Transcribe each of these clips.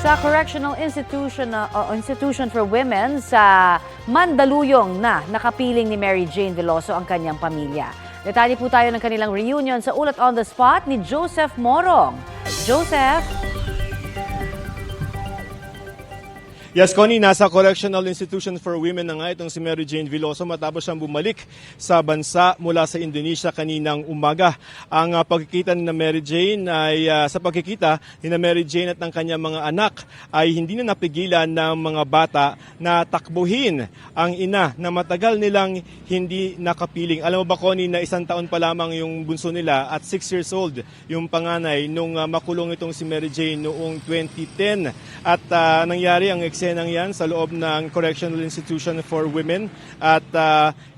Sa Correctional Institution for Women sa Mandaluyong na nakapiling ni Mary Jane Veloso ang kanyang pamilya. Detalye po tayo ng kanilang reunion sa ulat on the spot ni Joseph Morong. Joseph? Yes, Connie, nasa Correctional Institution for Women na nga itong si Mary Jane Veloso matapos siyang bumalik sa bansa mula sa Indonesia kaninang umaga. Ang pagkikita ni Mary Jane ay sa pagkikita ni Mary Jane at ng kanyang mga anak ay hindi na napigilan ng mga bata na takbuhin ang ina na matagal nilang hindi nakapiling. Alam mo ba, Connie, na 1 taon pa lamang yung bunso nila at 6 years old yung panganay nung makulong itong si Mary Jane noong 2010. At nangyari ang eksenang yan sa loob ng Correctional Institution for Women at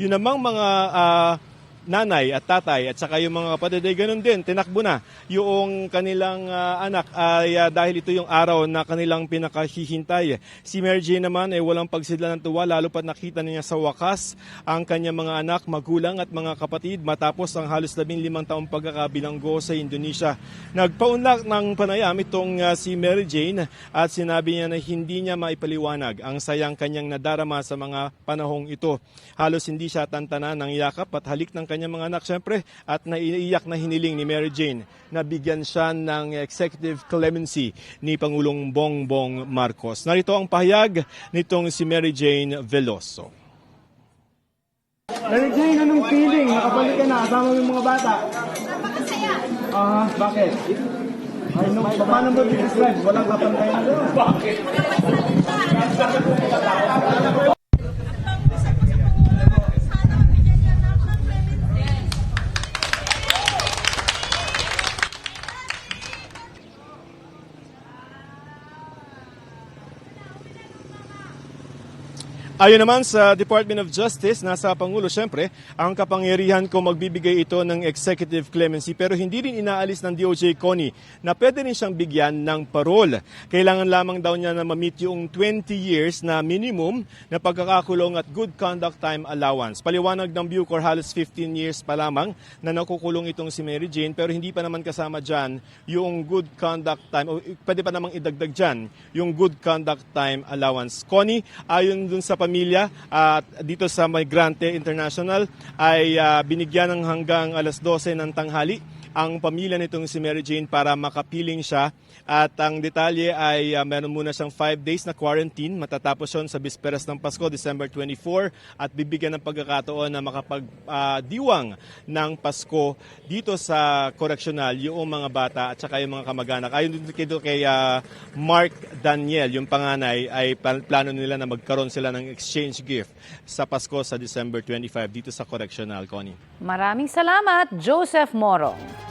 yun namang mga nanay at tatay at saka yung mga kapatid ay ganun din, tinakbo na yung kanilang anak ay dahil ito yung araw na kanilang pinakahihintay. Si Mary Jane naman ay walang pagsidla ng tuwa lalo pat nakita niya sa wakas ang kanyang mga anak, magulang at mga kapatid matapos ang halos 15 taong pagkakabilanggo sa Indonesia. Nagpaunlak ng panayam itong si Mary Jane at sinabi niya na hindi niya maipaliwanag ang sayang kanyang nadarama sa mga panahong ito. Halos hindi siya tantana ng yakap at halik ng kanyang mga anak siyempre at naiiyak na hiniling ni Mary Jane na bigyan siya ng executive clemency ni Pangulong Bongbong Marcos. Narito ang pahayag nitong si Mary Jane Veloso. Mary Jane, anong feeling? Nakabalik ka na, kasama mo yung mga bata. Napakasaya. Bakit? Ay, no, paano mo i-describe? Walang kapantay na doon. Bakit? Ayon naman sa Department of Justice, nasa Pangulo siyempre ang kapangyarihan kung magbibigay ito ng executive clemency pero hindi rin inaalis ng DOJ, Connie, na pwede rin siyang bigyan ng parol. Kailangan lamang daw niya na ma-meet yung 20 years na minimum na pagkakakulong at good conduct time allowance. Paliwanag ng Bucor, halos 15 years pa lamang na nakukulong itong si Mary Jane pero hindi pa naman kasama dyan yung good conduct time o pwede pa namang idagdag dyan yung good conduct time allowance. Connie, ayon dun sa pamilya at dito sa Migrante International ay binigyan ng hanggang alas 12 ng tanghali ang pamilya nitong si Mary Jane para makapiling siya at ang detalye ay meron muna siyang 5 days na quarantine matatapos yon sa bisperas ng Pasko, December 24 at bibigyan ng pagkakataon na makapagdiwang ng Pasko dito sa correctional yung mga bata at saka yung mga kamag-anak. Ayon dito kay Mark Daniel, yung panganay, ay plano nila na magkaroon sila ng exchange gift sa Pasko sa December 25 dito sa correctional, Connie. Maraming salamat, Joseph Morong.